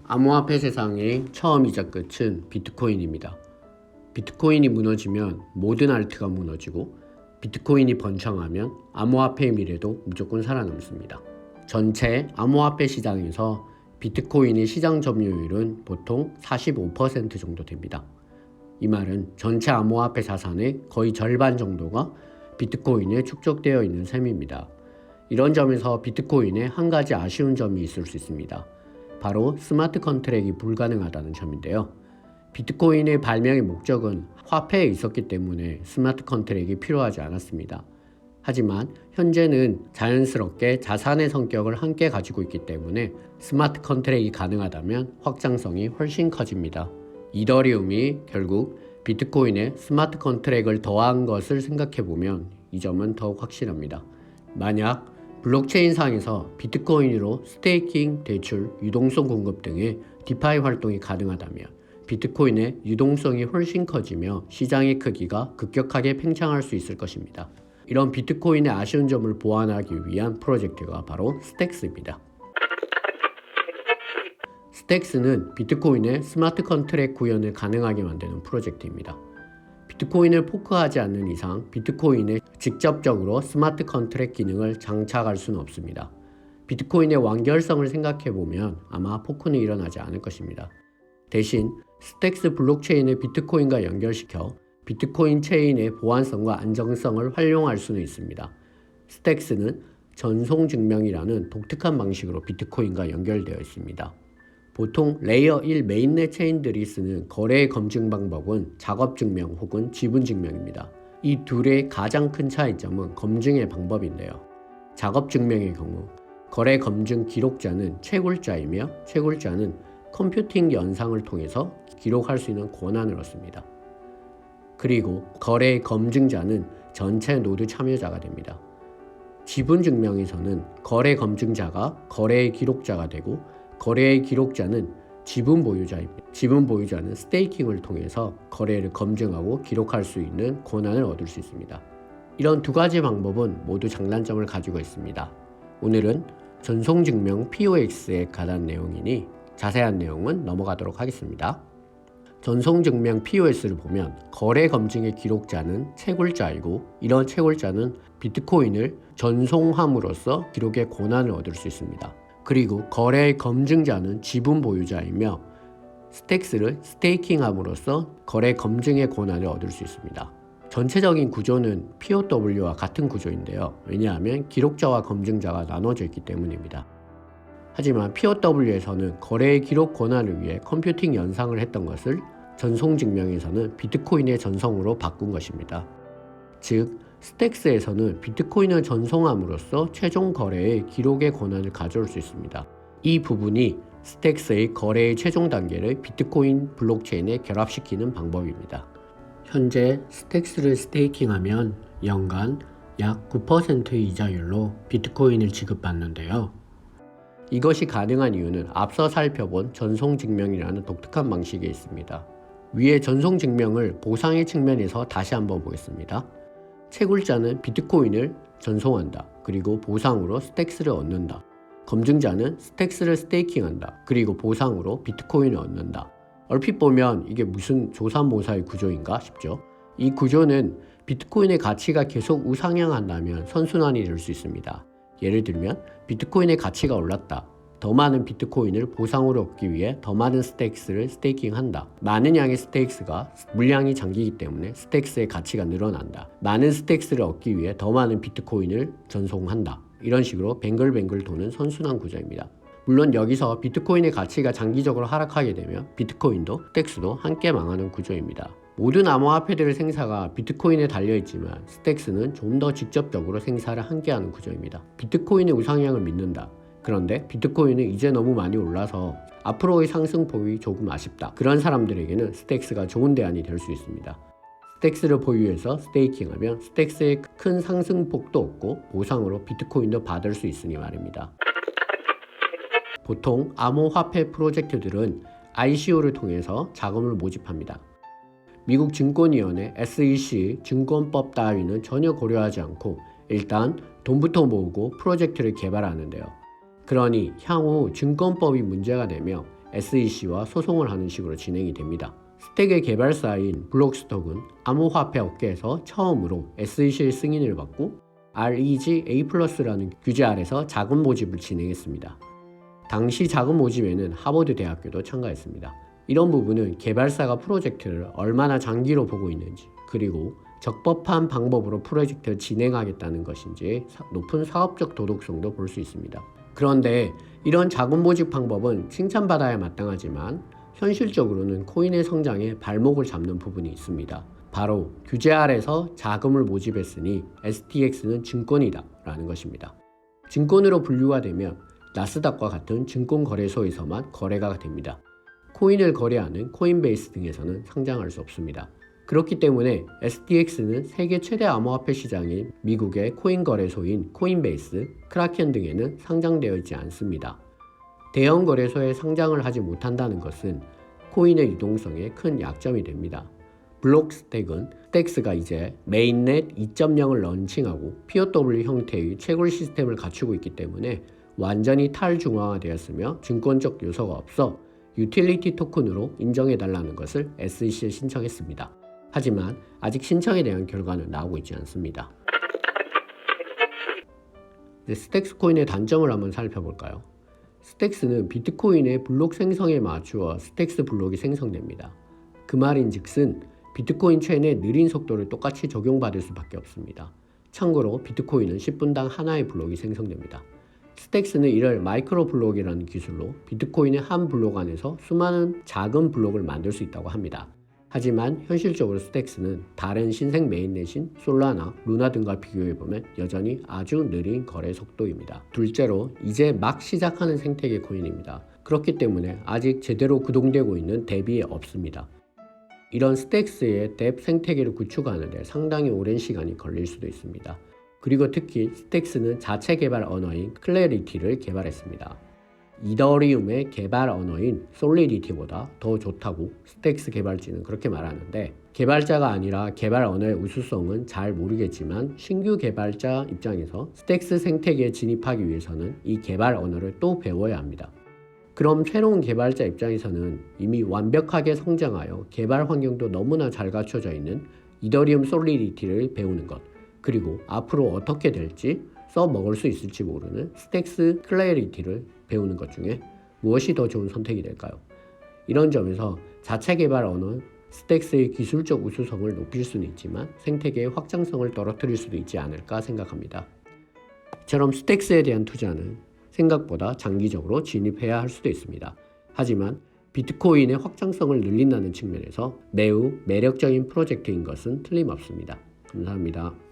암호화폐 세상의 처음이자 끝은 비트코인입니다. 비트코인이 무너지면 모든 알트가 무너지고 비트코인이 번창하면 암호화폐의 미래도 무조건 살아남습니다. 전체 암호화폐 시장에서 비트코인의 시장 점유율은 보통 45% 정도 됩니다. 이 말은 전체 암호화폐 자산의 거의 절반 정도가 비트코인에 축적되어 있는 셈입니다. 이런 점에서 비트코인에 한 가지 아쉬운 점이 있을 수 있습니다. 바로 스마트 컨트랙이 불가능하다는 점인데요. 비트코인의 발명의 목적은 화폐에 있었기 때문에 스마트 컨트랙이 필요하지 않았습니다. 하지만 현재는 자연스럽게 자산의 성격을 함께 가지고 있기 때문에 스마트 컨트랙이 가능하다면 확장성이 훨씬 커집니다. 이더리움이 결국 비트코인에 스마트 컨트랙을 더한 것을 생각해보면 이 점은 더욱 확실합니다. 만약 블록체인상에서 비트코인으로 스테이킹, 대출, 유동성 공급 등의 디파이 활동이 가능하다면 비트코인의 유동성이 훨씬 커지며 시장의 크기가 급격하게 팽창할 수 있을 것입니다. 이런 비트코인의 아쉬운 점을 보완하기 위한 프로젝트가 바로 스택스입니다. 스택스는 비트코인의 스마트 컨트랙 구현을 가능하게 만드는 프로젝트입니다. 비트코인을 포크하지 않는 이상 비트코인에 직접적으로 스마트 컨트랙 기능을 장착할 수는 없습니다. 비트코인의 완결성을 생각해보면 아마 포크는 일어나지 않을 것입니다. 대신 스택스 블록체인을 비트코인과 연결시켜 비트코인 체인의 보안성과 안정성을 활용할 수는 있습니다. 스택스는 전송증명이라는 독특한 방식으로 비트코인과 연결되어 있습니다. 보통 레이어 1 메인넷 체인들이 쓰는 거래 검증 방법은 작업증명 혹은 지분증명입니다. 이 둘의 가장 큰 차이점은 검증의 방법인데요. 작업증명의 경우 거래 검증 기록자는 채굴자이며 채굴자는 컴퓨팅 연상을 통해서 기록할 수 있는 권한을 얻습니다. 그리고 거래 검증자는 전체 노드 참여자가 됩니다. 지분증명에서는 거래 검증자가 거래의 기록자가 되고 거래의 기록자는 지분 보유자입니다. 지분 보유자는 스테이킹을 통해서 거래를 검증하고 기록할 수 있는 권한을 얻을 수 있습니다. 이런 두 가지 방법은 모두 장단점을 가지고 있습니다. 오늘은 전송증명 POX에 관한 내용이니 자세한 내용은 넘어가도록 하겠습니다. 전송증명 POS를 보면 거래 검증의 기록자는 채굴자이고 이런 채굴자는 비트코인을 전송함으로써 기록의 권한을 얻을 수 있습니다. 그리고 거래의 검증자는 지분 보유자이며 스택스를 스테이킹함으로써 거래 검증의 권한을 얻을 수 있습니다. 전체적인 구조는 POW와 같은 구조인데요. 왜냐하면 기록자와 검증자가 나눠져 있기 때문입니다. 하지만 POW에서는 거래의 기록 권한을 위해 컴퓨팅 연상을 했던 것을 전송증명에서는 비트코인의 전송으로 바꾼 것입니다. 즉, 스택스에서는 비트코인을 전송함으로써 최종 거래의 기록의 권한을 가져올 수 있습니다. 이 부분이 스택스의 거래의 최종 단계를 비트코인 블록체인에 결합시키는 방법입니다. 현재 스택스를 스테이킹하면 연간 약 9%의 이자율로 비트코인을 지급받는데요. 이것이 가능한 이유는 앞서 살펴본 전송증명이라는 독특한 방식이 있습니다. 위의 전송증명을 보상의 측면에서 다시 한번 보겠습니다. 채굴자는 비트코인을 전송한다. 그리고 보상으로 스택스를 얻는다. 검증자는 스택스를 스테이킹한다. 그리고 보상으로 비트코인을 얻는다. 얼핏 보면 이게 무슨 조삼모사의 구조인가 싶죠. 이 구조는 비트코인의 가치가 계속 우상향한다면 선순환이 될 수 있습니다. 예를 들면 비트코인의 가치가 올랐다. 더 많은 비트코인을 보상으로 얻기 위해 더 많은 스택스를 스테이킹한다. 많은 양의 스택스가 물량이 잠기기 때문에 스택스의 가치가 늘어난다. 많은 스택스를 얻기 위해 더 많은 비트코인을 전송한다. 이런 식으로 뱅글뱅글 도는 선순환 구조입니다. 물론 여기서 비트코인의 가치가 장기적으로 하락하게 되면 비트코인도 스택스도 함께 망하는 구조입니다. 모든 암호화폐들의 생사가 비트코인에 달려있지만 스택스는 좀 더 직접적으로 생사를 함께하는 구조입니다. 비트코인의 우상향을 믿는다. 그런데 비트코인은 이제 너무 많이 올라서 앞으로의 상승폭이 조금 아쉽다. 그런 사람들에게는 스택스가 좋은 대안이 될 수 있습니다. 스택스를 보유해서 스테이킹하면 스택스의 큰 상승폭도 없고 보상으로 비트코인도 받을 수 있으니 말입니다. 보통 암호화폐 프로젝트들은 ICO를 통해서 자금을 모집합니다. 미국 증권위원회 SEC 증권법 따위는 전혀 고려하지 않고 일단 돈부터 모으고 프로젝트를 개발하는데요. 그러니 향후 증권법이 문제가 되며 SEC와 소송을 하는 식으로 진행이 됩니다. 스택의 개발사인 블록스톡은 암호화폐 업계에서 처음으로 SEC 승인을 받고 REG A+라는 규제 아래서 자금 모집을 진행했습니다. 당시 자금 모집에는 하버드 대학교도 참가했습니다. 이런 부분은 개발사가 프로젝트를 얼마나 장기로 보고 있는지, 그리고 적법한 방법으로 프로젝트를 진행하겠다는 것인지 높은 사업적 도덕성도 볼 수 있습니다. 그런데 이런 자금 모집 방법은 칭찬받아야 마땅하지만 현실적으로는 코인의 성장에 발목을 잡는 부분이 있습니다. 바로 규제 아래서 자금을 모집했으니 STX는 증권이다 라는 것입니다. 증권으로 분류가 되면 나스닥과 같은 증권거래소에서만 거래가 됩니다. 코인을 거래하는 코인베이스 등에서는 상장할 수 없습니다. 그렇기 때문에 STX는 세계 최대 암호화폐 시장인 미국의 코인 거래소인 코인베이스, 크라켄 등에는 상장되어 있지 않습니다. 대형 거래소에 상장을 하지 못한다는 것은 코인의 유동성에 큰 약점이 됩니다. 블록스택은 스택스가 이제 메인넷 2.0을 런칭하고 POW 형태의 채굴 시스템을 갖추고 있기 때문에 완전히 탈중앙화되었으며 증권적 요소가 없어 유틸리티 토큰으로 인정해달라는 것을 SEC에 신청했습니다. 하지만 아직 신청에 대한 결과는 나오고 있지 않습니다. 스택스 코인의 단점을 한번 살펴볼까요? 스택스는 비트코인의 블록 생성에 맞추어 스택스 블록이 생성됩니다. 그 말인즉슨 비트코인 체인의 느린 속도를 똑같이 적용받을 수밖에 없습니다. 참고로 비트코인은 10분당 하나의 블록이 생성됩니다. 스택스는 이를 마이크로 블록이라는 기술로 비트코인의 한 블록 안에서 수많은 작은 블록을 만들 수 있다고 합니다. 하지만 현실적으로 스택스는 다른 신생 메인넷인 솔라나, 루나 등과 비교해보면 여전히 아주 느린 거래 속도입니다. 둘째로 이제 막 시작하는 생태계 코인입니다. 그렇기 때문에 아직 제대로 구동되고 있는 뎁이 없습니다. 이런 스택스의 뎁 생태계를 구축하는데 상당히 오랜 시간이 걸릴 수도 있습니다. 그리고 특히 스택스는 자체 개발 언어인 클래리티를 개발했습니다. 이더리움의 개발 언어인 솔리디티보다 더 좋다고 스택스 개발진은 그렇게 말하는데, 개발자가 아니라 개발 언어의 우수성은 잘 모르겠지만 신규 개발자 입장에서 스택스 생태계에 진입하기 위해서는 이 개발 언어를 또 배워야 합니다. 그럼 새로운 개발자 입장에서는 이미 완벽하게 성장하여 개발 환경도 너무나 잘 갖춰져 있는 이더리움 솔리디티를 배우는 것, 그리고 앞으로 어떻게 될지 써먹을 수 있을지 모르는 스택스 클래리티를 배우는 것 중에 무엇이 더 좋은 선택이 될까요? 이런 점에서 자체 개발 언어 스택스의 기술적 우수성을 높일 수는 있지만 생태계의 확장성을 떨어뜨릴 수도 있지 않을까 생각합니다. 이처럼 스택스에 대한 투자는 생각보다 장기적으로 진입해야 할 수도 있습니다. 하지만 비트코인의 확장성을 늘린다는 측면에서 매우 매력적인 프로젝트인 것은 틀림없습니다. 감사합니다.